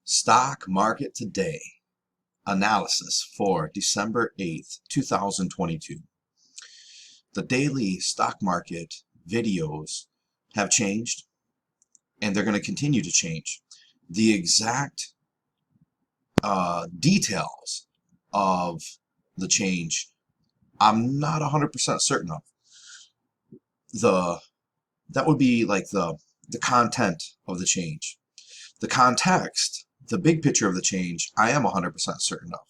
Stock market today analysis for December 8th, 2022. The daily stock market videos have changed and they're going to continue to change. The exact details of the change I'm not 100% certain of. That would be like the content of the change. The context, the big picture of the change, I am 100% certain of.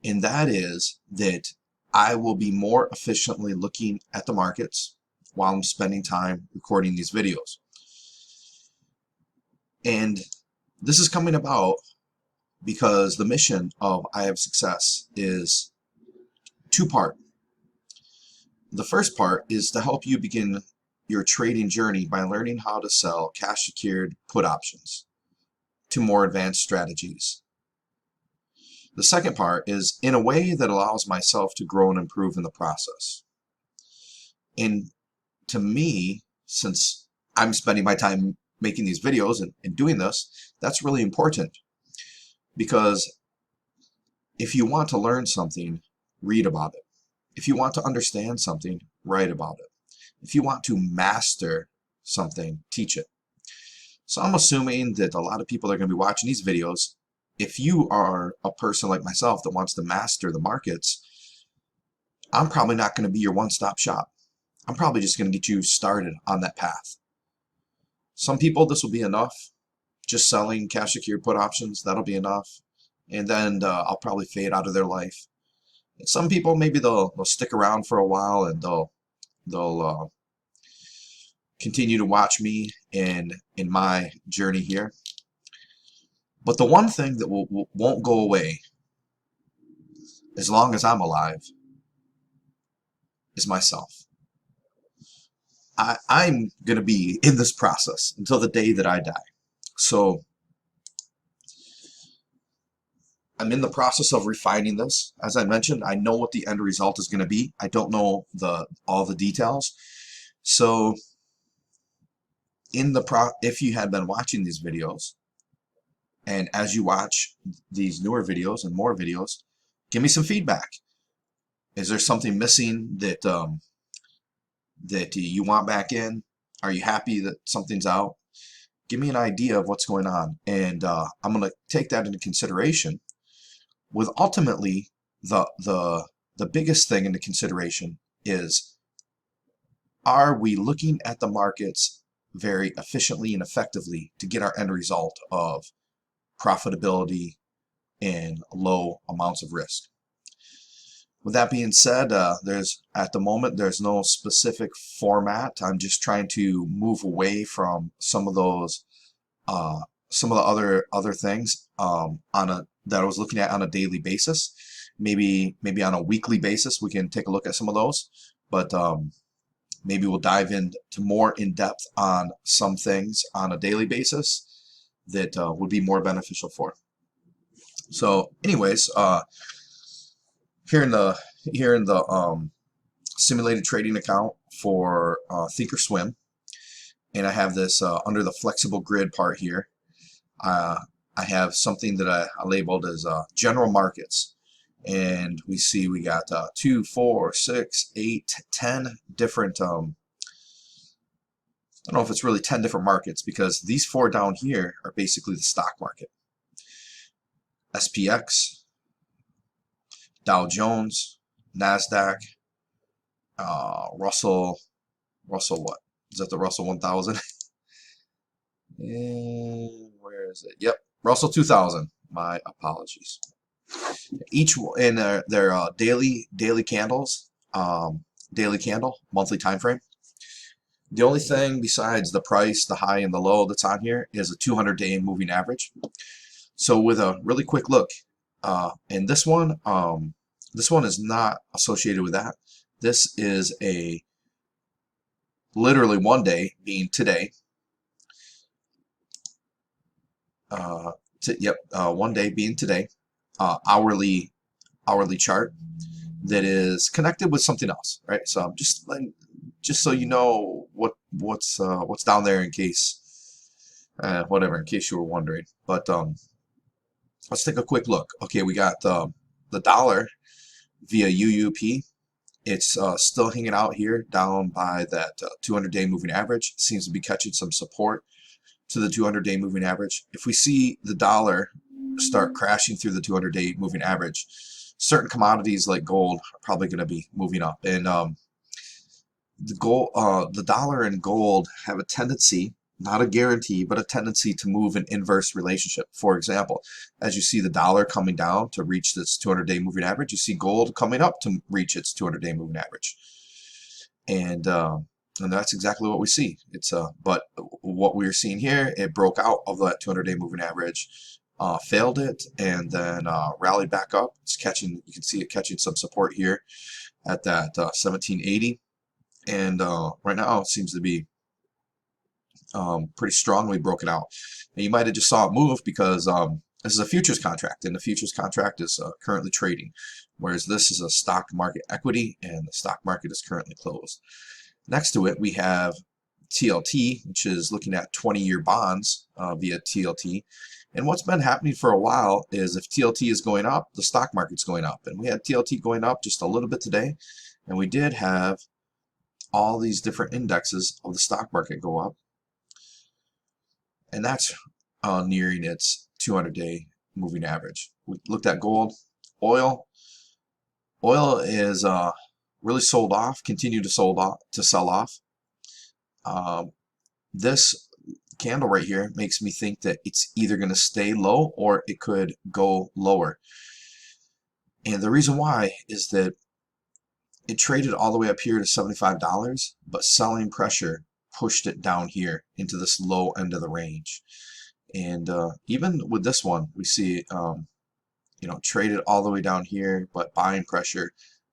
And that is that I will be more efficiently looking at the markets while I'm spending time recording these videos. And this is coming about because the mission of I Have Success is two-part. The first part is to help you begin your trading journey by learning how to sell cash-secured put options to more advanced strategies. The second part is in a way that allows myself to grow and improve in the process. And to me, since I'm spending my time making these videos and doing this, that's really important. Because if you want to learn something, read about it. If you want to understand something, write about it. If you want to master something, teach it. So I'm assuming that a lot of people are going to be watching these videos. If you are a person like myself that wants to master the markets, I'm probably not going to be your one-stop shop. I'm probably just going to get you started on that path. Some people, this will be enough. Just selling cash secured put options, that'll be enough. And then I'll probably fade out of their life. And some people, maybe they'll stick around for a while and they'll continue to watch me in my journey here. But the one thing that won't go away as long as I'm alive is myself. I'm going to be in this process until the day that I die. So I'm in the process of refining this. As I mentioned, I know what the end result is going to be. I don't know all the details. So if you had been watching these videos, and as you watch these newer videos and more videos, give me some feedback. Is there something missing that that you want back in? Are you happy that something's out? Give me an idea of what's going on, and I'm going to take that into consideration. With ultimately the biggest thing into consideration is, are we looking at the markets very efficiently and effectively to get our end result of profitability and low amounts of risk? With that being said, at the moment there's no specific format. I'm just trying to move away from some of those some of the other things that I was looking at on a daily basis. Maybe on a weekly basis we can take a look at some of those, but maybe we'll dive into more in depth on some things on a daily basis that would be more beneficial for. So anyways, here in the simulated trading account for Thinkorswim, and I have this under the flexible grid part here. I have something that I labeled as general markets, and we got 2, 4, 6, 8, 10 different. I don't know if it's really 10 different markets, because these 4 down here are basically the stock market. SPX, Dow Jones, NASDAQ, Russell what? Is that the Russell 1000? And where is it? Yep, Russell 2000. My apologies. Each in their daily candles, daily candle, monthly time frame. The only thing besides the price, the high and the low that's on here is a 200-day moving average. So with a really quick look, and this one is not associated with that. This is a literally one day, being today. One day being today. Hourly chart that is connected with something else, right? So just so you know what's down there in case you were wondering. But let's take a quick look. Okay, we got the dollar via UUP. It's still hanging out here down by that 200-day moving average. It seems to be catching some support to the 200-day moving average. If we see the dollar start crashing through the 200-day moving average, certain commodities like gold are probably going to be moving up. And the dollar and gold have a tendency, not a guarantee, but a tendency to move in inverse relationship. For example, as you see the dollar coming down to reach this 200-day moving average, you see gold coming up to reach its 200-day moving average. And that's exactly what we see. But what we're seeing here, it broke out of that 200-day moving average, failed it, and then rallied back up. It's catching. You can see it catching some support here at that 1780, and right now it seems to be pretty strongly broken out. And you might have just saw it move because this is a futures contract, and the futures contract is currently trading, whereas this is a stock market equity, and the stock market is currently closed. Next to it, we have TLT, which is looking at 20-year bonds via TLT. And what's been happening for a while is if TLT is going up, the stock market's going up. And we had TLT going up just a little bit today. And we did have all these different indexes of the stock market go up. And that's nearing its 200-day moving average. We looked at gold, oil. Oil is really sold off, continue to sell off. This candle right here makes me think that it's either going to stay low or it could go lower. And the reason why is that it traded all the way up here to $75, but selling pressure pushed it down here into this low end of the range. And even with this one, we see traded all the way down here, but buying pressure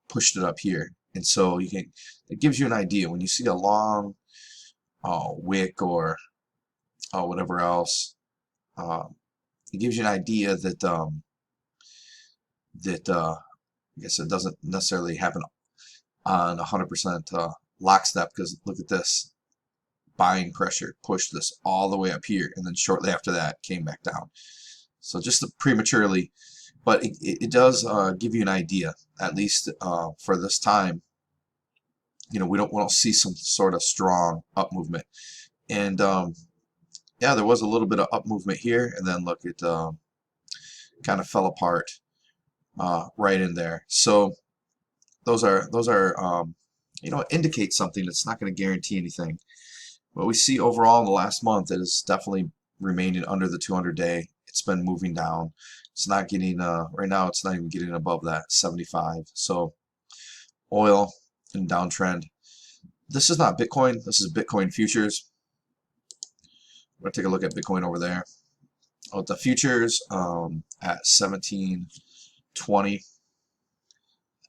pushed it up here. And so it gives you an idea when you see a long wick or whatever else. It gives you an idea that I guess it doesn't necessarily happen on 100% lockstep, because look at this. Buying pressure pushed this all the way up here, and then shortly after that came back down. So just prematurely, but it does give you an idea, at least for this time. We don't see some sort of strong up movement. And yeah, there was a little bit of up movement here, and then look, it kind of fell apart right in there. So those are indicate something. It's not going to guarantee anything. What we see overall in the last month, it is definitely remaining under the 200-day. It's been moving down. It's not getting right now. It's not even getting above that 75. So oil in downtrend. This is not Bitcoin. This is Bitcoin futures. We're gonna take a look at Bitcoin over there. Oh, the futures at 1720.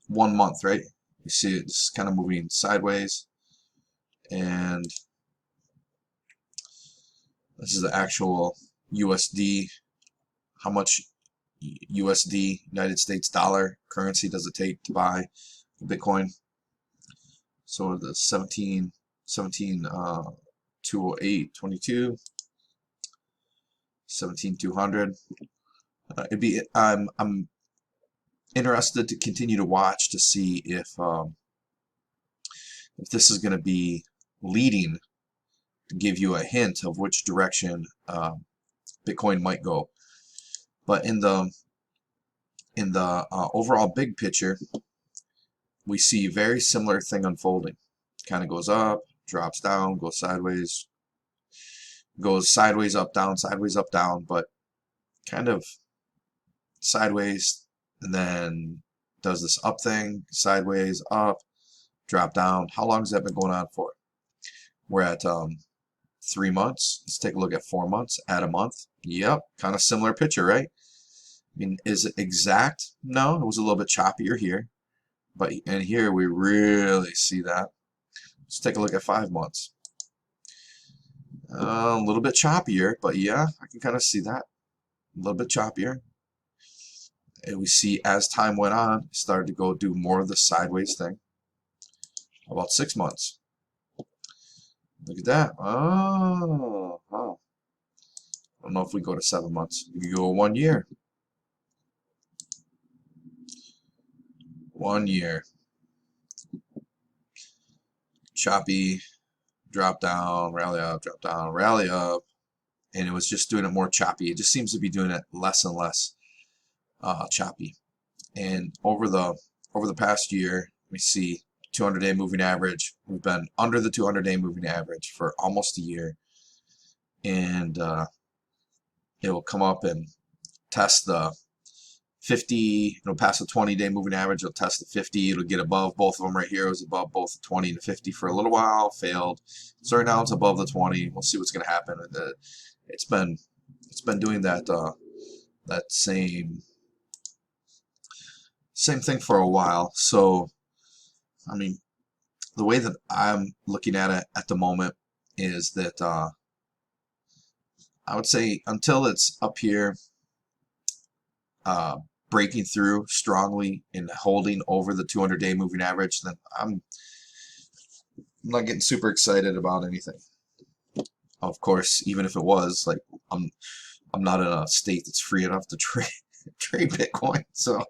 1 month, right? You see it's kind of moving sideways, and this is the actual USD. How much USD, United States dollar currency, does it take to buy Bitcoin? So the 208, 22, 17,200. I'm interested to continue to watch to see if this is going to be leading to give you a hint of which direction Bitcoin might go. But in the overall big picture, we see a very similar thing unfolding. Kind of goes up, drops down, goes sideways, up, down, but kind of sideways, and then does this up thing, sideways, up, drop down. How long has that been going on for? We're at 3 months. Let's take a look at 4 months. Add a month. Yep, kind of similar picture, right? I mean, is it exact? No, it was a little bit choppier here. But in here we really see that. Let's take a look at 5 months. A little bit choppier, but yeah, I can kind of see that. A little bit choppier. And we see as time went on, it started to go do more of the sideways thing. About 6 months. Look at that. Oh, wow. I don't know if we go to 7 months. We go 1 year. 1 year. Choppy, drop down, rally up, drop down, rally up, and it was just doing it more choppy. It just seems to be doing it less and less choppy. And over the past year, we see 200-day moving average. We've been under the 200-day moving average for almost a year, and it will come up and test the 50. It'll pass the 20-day moving average. It'll test the 50. It'll get above both of them right here. It was above both the 20 and the 50 for a little while. Failed. So right now it's above the 20. We'll see what's going to happen. It's been doing that that same thing for a while. So I mean, the way that I'm looking at it at the moment is that I would say until it's up here, breaking through strongly and holding over the 200-day moving average, then I'm not getting super excited about anything. Of course, even if it was, like, I'm not in a state that's free enough to trade Bitcoin, so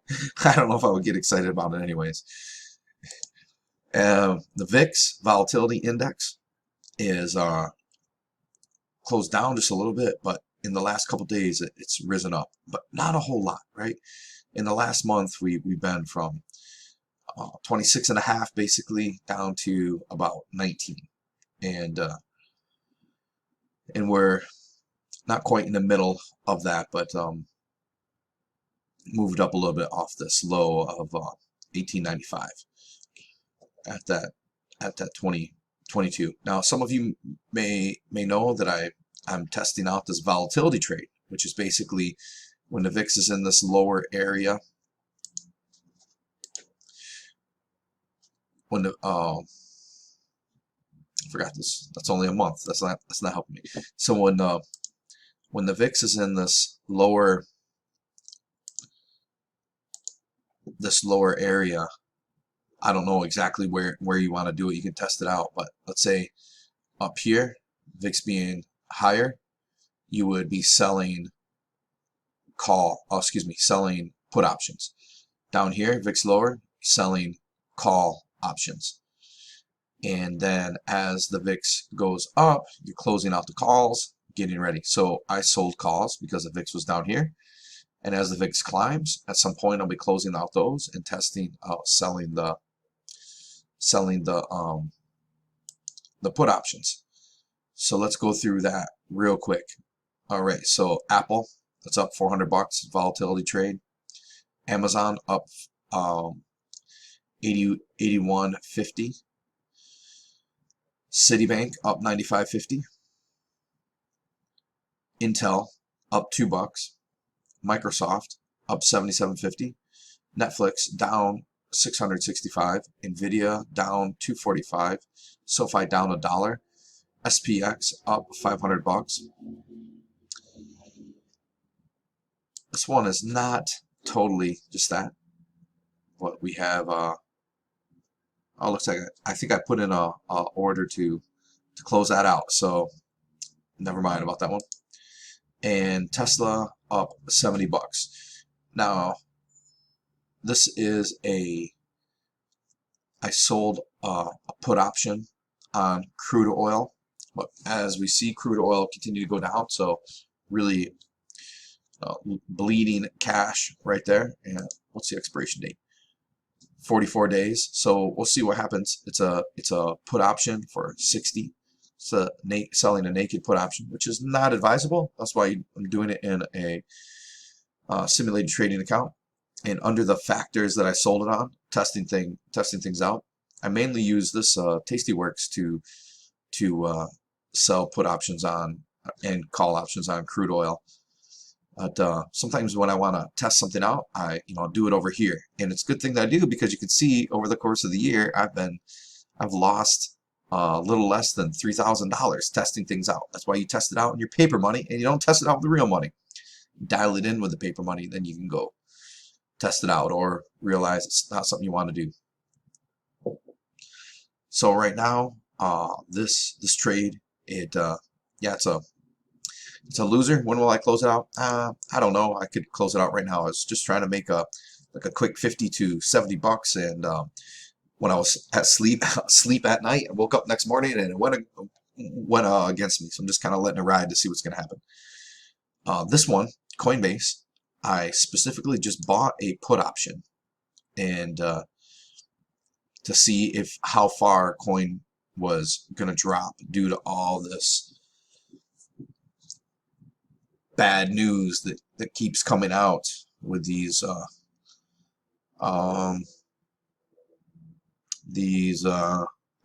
I don't know if I would get excited about it anyways. The VIX volatility index is closed down just a little bit, but in the last couple days it's risen up, but not a whole lot, right? In the last month we've been from 26.5 basically down to about 19, and we're not quite in the middle of that, but moved up a little bit off this low of 1895 at that 2022. Now, some of you may know that I'm testing out this volatility trade, which is basically when the VIX is in this lower area, when the I forgot this. That's only a month. That's not helping me. So when the VIX is in this lower area, I don't know exactly where you want to do it. You can test it out, but let's say up here, VIX being higher, you would be selling selling put options. Down here, VIX lower, selling call options. And then as the VIX goes up, you're closing out the calls, getting ready. So I sold calls because the VIX was down here. And as the VIX climbs, at some point I'll be closing out those and testing out selling the put options. So let's go through that real quick. All right, so Apple, that's up $400, volatility trade. Amazon up 81.50. Citibank up 95.50. Intel up $2. Microsoft up 77.50. Netflix down 665. Nvidia down 245. SoFi down $1. SPX up $500. This one is not totally just that. What we have, looks like I think I put in a order to close that out. So never mind about that one. And Tesla up $70. Now, this is I sold a put option on crude oil, but as we see crude oil continue to go down, so really bleeding cash right there. And what's the expiration date? 44 days. So we'll see what happens. It's a put option for 60. It's selling a naked put option, which is not advisable. That's why I'm doing it in a simulated trading account. And under the factors that I sold it on, testing things out, I mainly use this Tastyworks to sell put options on and call options on crude oil. But sometimes when I want to test something out, I do it over here, and it's a good thing that I do, because you can see over the course of the year I've lost a little less than $3,000 testing things out. That's why you test it out in your paper money, and you don't test it out with the real money. Dial it in with the paper money, then you can go test it out or realize it's not something you want to do. So right now, this trade, it's a loser. When will I close it out? I don't know. I could close it out right now. I was just trying to make a like a quick 50 to 70 bucks. And when I was at sleep at night, I woke up next morning and it went against me. So I'm just kind of letting it ride to see what's going to happen. This one, Coinbase, I specifically just bought a put option, and to see if how far coin was going to drop due to all this bad news that keeps coming out with these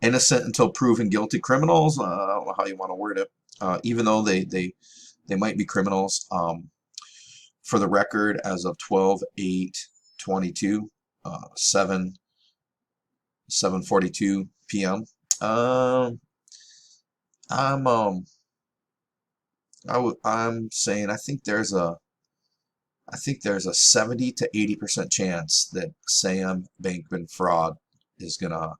innocent until proven guilty criminals. I don't know how you want to word it. Even though they might be criminals. For the record, as of 12/8/22, 7:42 p.m. I'm saying I think there's a 70 to 80% chance that Sam Bankman-Fried is gonna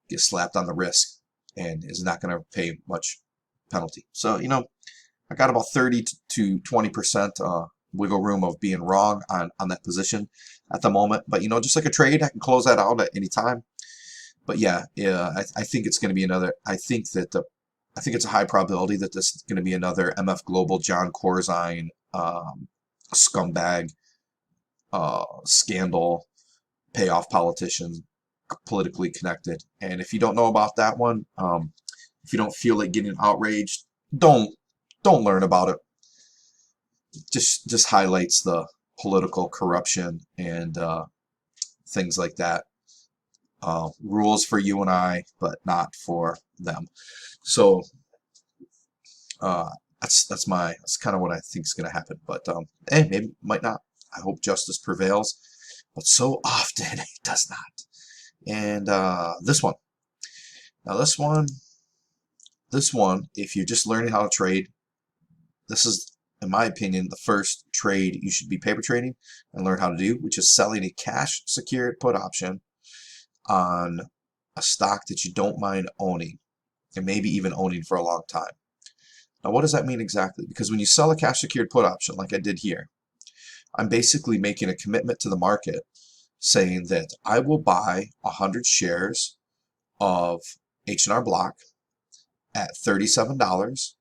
get slapped on the wrist and is not gonna pay much penalty. So I got about 30 to 20% wiggle room of being wrong on that position at the moment. But just like a trade, I can close that out at any time. But yeah, I think it's going to be another. I think it's a high probability that this is going to be another MF Global John Corzine scumbag scandal, payoff politician, politically connected. And if you don't know about that one, if you don't feel like getting outraged, don't learn about it. Just highlights the political corruption and things like that. Rules for you and I, but not for them. So that's kind of what I think is going to happen. But hey, maybe might not. I hope justice prevails, but so often it does not. And this one. Now this one, if you're just learning how to trade, this is, in my opinion, the first trade you should be paper trading and learn how to do, which is selling a cash secured put option on a stock that you don't mind owning, and maybe even owning for a long time. Now, what does that mean exactly? Because when you sell a cash secured put option, like I did here, I'm basically making a commitment to the market saying that I will buy 100 shares of H&R Block at $37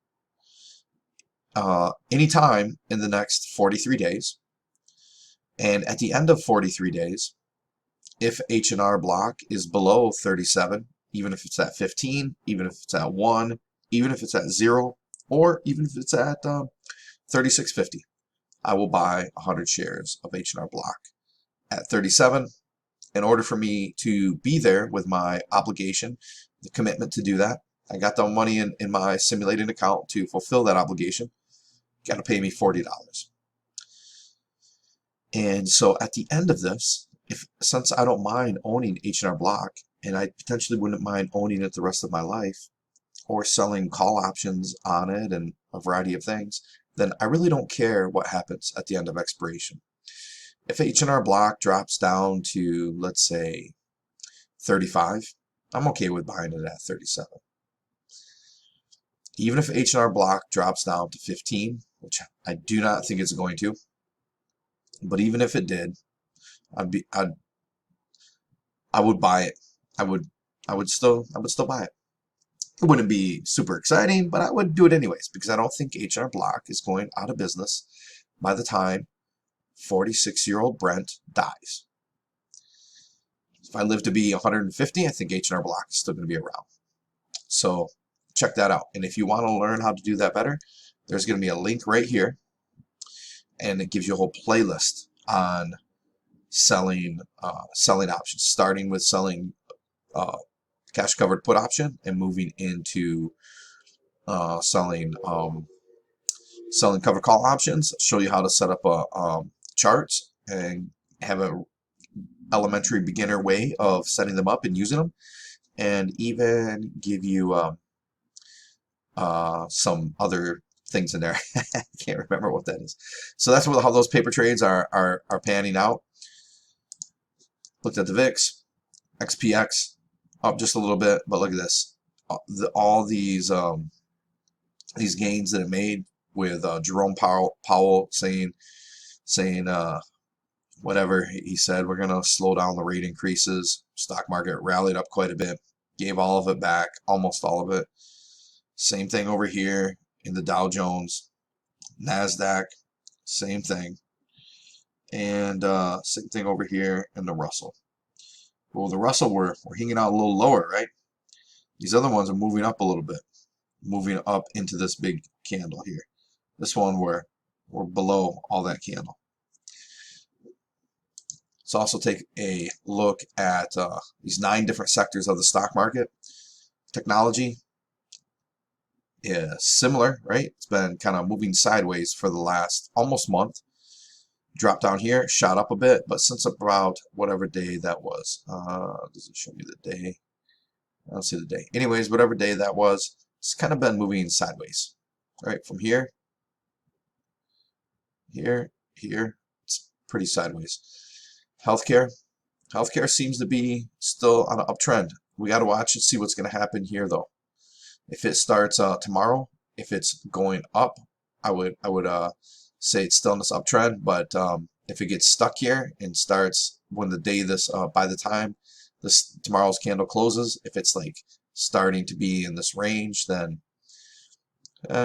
anytime in the next 43 days. And at the end of 43 days, if H&R Block is below 37, even if it's at 15, even if it's at 1, even if it's at 0, or even if it's at 36.50, I will buy 100 shares of H&R Block at 37 in order for me to be there with my obligation, the commitment to do that. I got the money in my simulated account to fulfill that obligation. Got to pay me $40. And so at the end of this, since I don't mind owning H&R Block, and I potentially wouldn't mind owning it the rest of my life, or selling call options on it and a variety of things, then I really don't care what happens at the end of expiration. If H&R Block drops down to, let's say, 35, I'm okay with buying it at 37. Even if H&R Block drops down to 15, which I do not think it's going to, but even if it did, I would buy it. I would still buy it. It wouldn't be super exciting, but I would do it anyways because I don't think H&R Block is going out of business by the time 46-year-old Brent dies. If I live to be 150, I think H&R Block is still going to be around. So check that out. And if you want to learn how to do that better, there's going to be a link right here, and it gives you a whole playlist on selling options, starting with selling cash covered put option and moving into selling covered call options. Show you how to set up a charts and have a elementary beginner way of setting them up and using them, and even give you some other things in there. I can't remember what that is. So that's how those paper trades are panning out. Looked at the VIX, XPX up just a little bit, but look at this. All these gains that it made with Jerome Powell saying whatever he said, we're going to slow down the rate increases. Stock market rallied up quite a bit, gave all of it back, almost all of it. Same thing over here in the Dow Jones, NASDAQ, same thing. And same thing over here in the Russell. Well, the Russell, we're hanging out a little lower, right? These other ones are moving up a little bit, moving up into this big candle here. This one, we're below all that candle. Let's also take a look at these 9 different sectors of the stock market. Technology is similar, right? It's been kind of moving sideways for the last almost month. Dropped down here, shot up a bit, but since about whatever day that was, does it show me the day? I don't see the day. Anyways, whatever day that was, it's kind of been moving sideways, right? From here, here, it's pretty sideways. Healthcare seems to be still on an uptrend. We got to watch and see what's going to happen here, though. If it starts tomorrow, if it's going up, I would say it's still in this uptrend. But if it gets stuck here and starts when the day by the time tomorrow's candle closes, if it's like starting to be in this range, then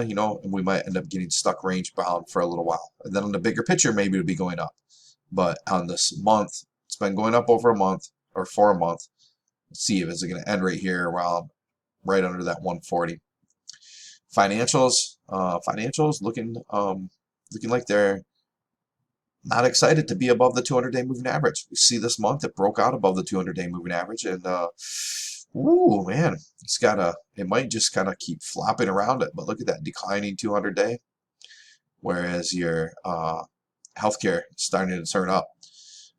you know, we might end up getting stuck range bound for a little while. And then on the bigger picture, maybe it'll be going up. But on this month, it's been going up over a month or for a month. Let's see if it's going to end right here around right under that 140. Financials looking like they're not excited to be above the 200-day moving average. We see this month it broke out above the 200-day moving average, and ooh, man, it might just kind of keep flopping around it. But look at that declining 200-day, whereas your healthcare is starting to turn up.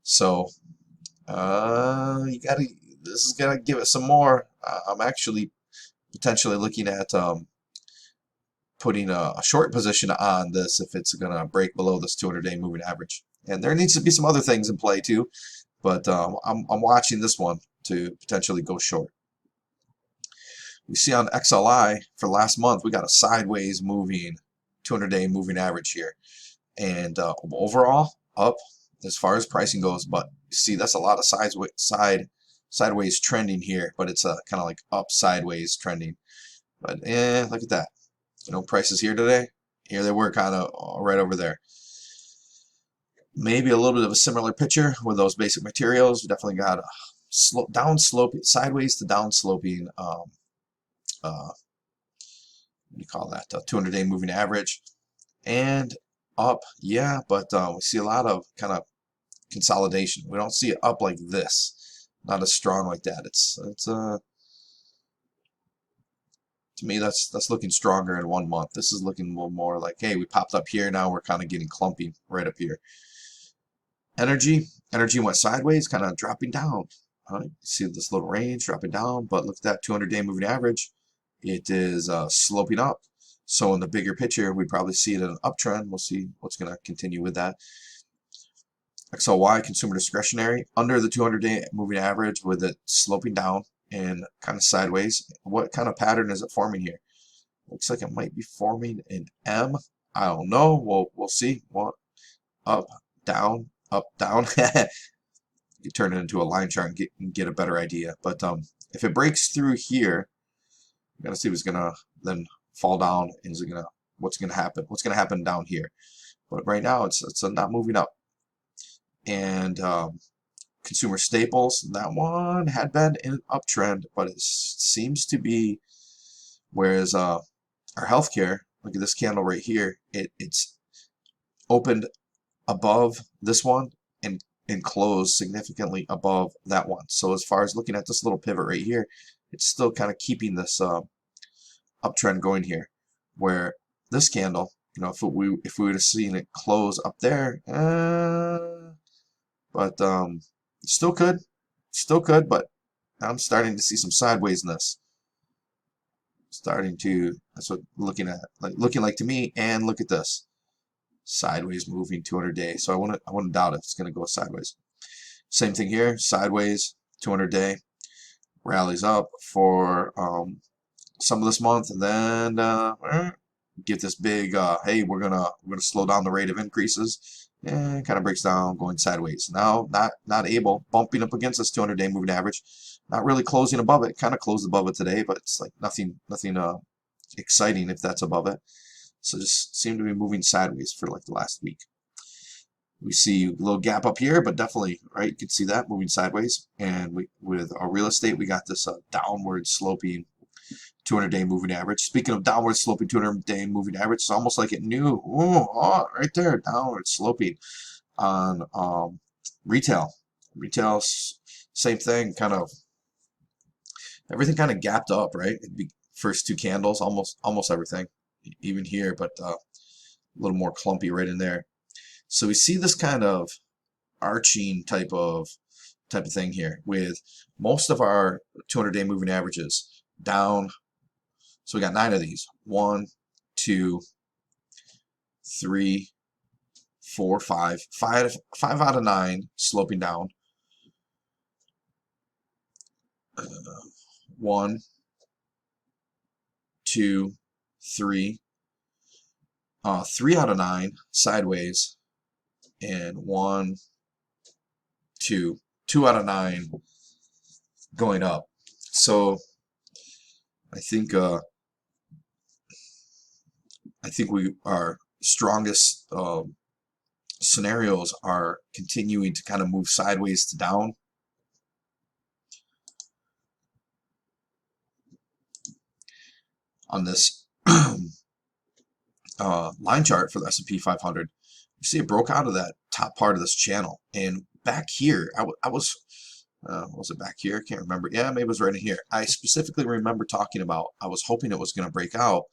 So this is gonna give it some more. I'm actually potentially looking at putting a short position on this if it's gonna break below this 200-day moving average. And there needs to be some other things in play too, but I'm watching this one to potentially go short. We see on XLI for last month we got a sideways moving 200-day moving average here, and overall up as far as pricing goes. But you see that's a lot of sideways trending here, but it's a kind of like up sideways trending. But look at that. You know, prices here today, here they were kind of right over there. Maybe a little bit of a similar picture with those basic materials. We definitely got a sideways to down sloping what do you call that, 200-day moving average, and up, yeah, but we see a lot of kind of consolidation. We don't see it up like this, not as strong like that. It's to me that's looking stronger in 1 month. This is looking a little more like, hey, we popped up here, now we're kind of getting clumpy right up here. Energy went sideways, kind of dropping down. You see this little range dropping down, but look at that 200-day moving average. It is sloping up. So in the bigger picture, we probably see it in an uptrend. We'll see what's going to continue with that. XLY, consumer discretionary, under the 200-day moving average with it sloping down and kind of sideways. What kind of pattern is it forming here? Looks like it might be forming an M. I don't know. We'll see. What? Up, down, up, down. You turn it into a line chart and get a better idea. But if it breaks through here, we gotta see if it's gonna then fall down. And is it gonna? What's gonna happen? What's gonna happen down here? But right now it's not moving up. And consumer staples, that one had been in an uptrend, but it seems to be. Whereas our healthcare, look at this candle right here. It's opened above this one and closed significantly above that one. So as far as looking at this little pivot right here, it's still kind of keeping this uptrend going here. Where this candle, you know, if we would have seen it close up there, but still could, but I'm starting to see some sidewaysness. That's what looking like to me. And look at this. Sideways moving 200-day. So I wouldn't doubt if it's going to go sideways. Same thing here, sideways 200-day, rallies up for some of this month, and then get this big hey, we're gonna slow down the rate of increases, and kind of breaks down, going sideways. Now not able, bumping up against this 200-day moving average, not really closing above it. Kind of closed above it today, but it's like nothing exciting if that's above it. So just seem to be moving sideways for like the last week. We see a little gap up here, but definitely, right, you can see that moving sideways. And with our real estate, we got this downward sloping 200-day moving average. Speaking of downward sloping 200-day moving average, it's almost like it knew, oh, right there, downward sloping on retail. Retail, same thing, kind of, everything kind of gapped up, right? First two candles, almost everything, even here, but a little more clumpy right in there. So we see this kind of arching type of thing here with most of our 200-day moving averages down. So we got 9 of these. 1, 2, 3, 4, 5. 5 out of 9 sloping down. 1, 2, 3. 3 out of 9 sideways. And 1, 2 out of 9 going up. So I think our strongest scenarios are continuing to kind of move sideways to down. On this line chart for the S&P 500, you see it broke out of that top part of this channel, and back here, I was it back here? I can't remember. Yeah, maybe it was right in here. I specifically remember talking about I was hoping it was going to break out.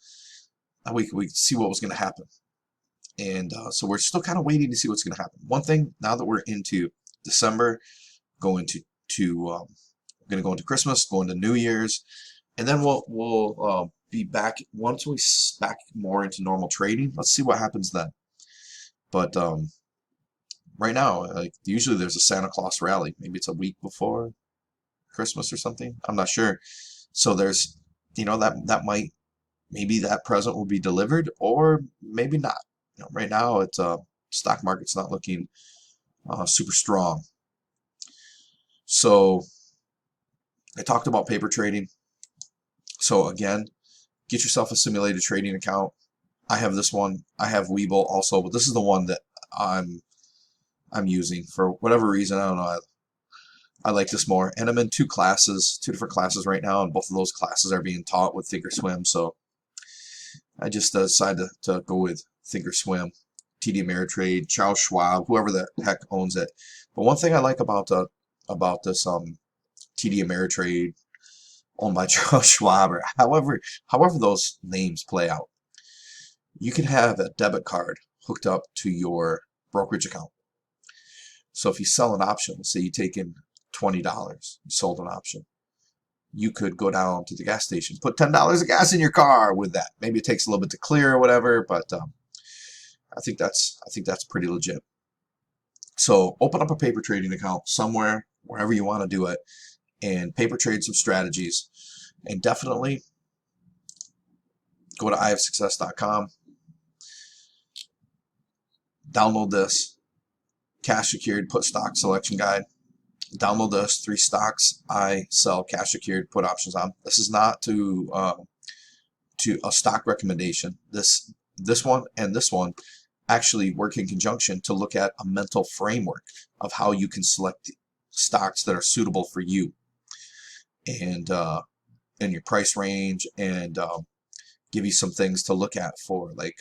We could see what was going to happen, and so we're still kind of waiting to see what's going to happen. One thing, now that we're into December, going to go into Christmas, going to New Year's, and then we'll be back once we back more into normal trading. Let's see what happens then. But right now, like usually there's a Santa Claus rally. Maybe it's a week before Christmas or something. I'm not sure. So there's, that might, maybe that present will be delivered, or maybe not. Right now, it's stock market's not looking super strong. So I talked about paper trading. So again, get yourself a simulated trading account. I have this one. I have Webull also, but this is the one that I'm using for whatever reason. I don't know. I like this more, and I'm in two different classes right now, and both of those classes are being taught with Thinkorswim. So I just decided to go with Thinkorswim, TD Ameritrade, Charles Schwab, whoever the heck owns it. But one thing I like about this TD Ameritrade, owned by Charles Schwab, or however those names play out, you can have a debit card hooked up to your brokerage account. So if you sell an option, say you take in $20, you sold an option, you could go down to the gas station, put $10 of gas in your car with that. Maybe it takes a little bit to clear or whatever, but I think that's pretty legit. So open up a paper trading account somewhere, wherever you want to do it, and paper trade some strategies. And definitely go to iofsuccess.com, download this cash secured put stock selection guide. Download this 3 stocks I sell cash secured put options on. This is not to a stock recommendation. This one and this one actually work in conjunction to look at a mental framework of how you can select stocks that are suitable for you and your price range, and give you some things to look at for like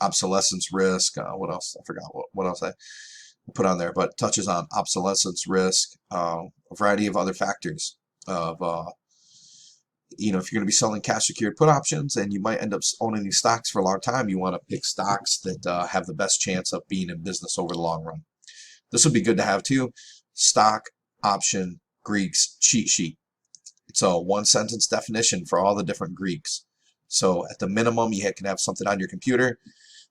obsolescence risk. What else? I forgot what else I put on there, but touches on obsolescence risk, a variety of other factors of if you're going to be selling cash secured put options and you might end up owning these stocks for a long time, you want to pick stocks that have the best chance of being in business over the long run. This would be good to have too. Stock option Greeks cheat sheet. It's a 1-sentence definition for all the different Greeks. So at the minimum, you can have something on your computer.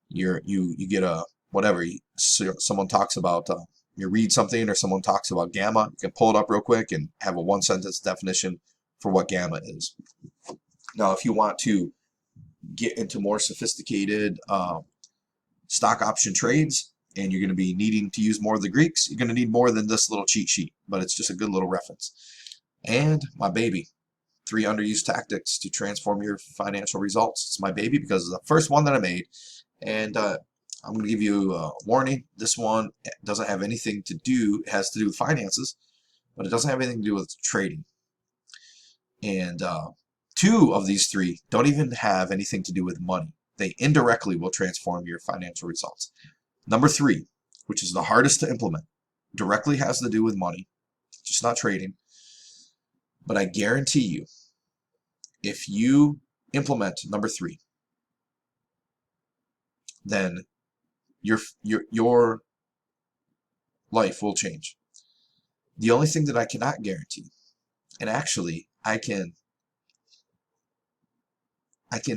You get a whatever. Someone talks about, you read something, or someone talks about gamma. You can pull it up real quick and have a 1-sentence definition for what gamma is. Now, if you want to get into more sophisticated stock option trades, and you're going to be needing to use more of the Greeks, you're going to need more than this little cheat sheet, but it's just a good little reference. And my baby, 3 underused tactics to transform your financial results. It's my baby because it's the first one that I made, and I'm going to give you a warning. This one doesn't have anything to do, it has to do with finances, but it doesn't have anything to do with trading. And 2 of these 3 don't even have anything to do with money. They indirectly will transform your financial results. Number 3, which is the hardest to implement, directly has to do with money, just not trading. But I guarantee you, if you implement number 3, then your life will change. The only thing that I cannot guarantee, and actually I can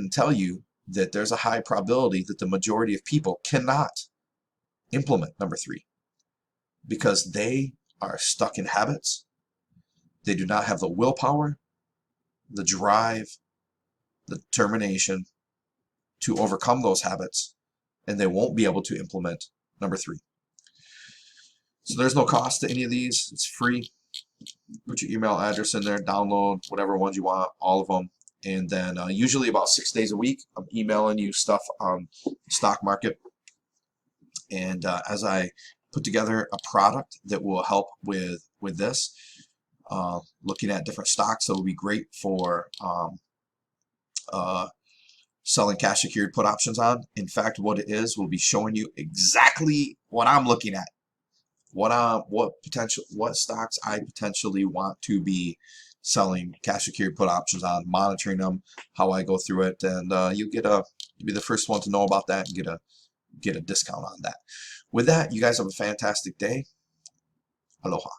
tell you that there's a high probability that the majority of people cannot implement number 3 because they are stuck in habits. They do not have the willpower, the drive, the determination to overcome those habits, and they won't be able to implement number 3. So there's no cost to any of these. It's free. Put your email address in there, download whatever ones you want, all of them. And then usually about 6 days a week, I'm emailing you stuff on the stock market. And as I put together a product that will help with this, looking at different stocks that will be great for selling cash secured put options on. In fact, what it is, we'll be showing you exactly what I'm looking at, what stocks I potentially want to be selling cash secured put options on, monitoring them, how I go through it, and you'll be the first one to know about that and get a discount on that. With that, you guys have a fantastic day. Aloha.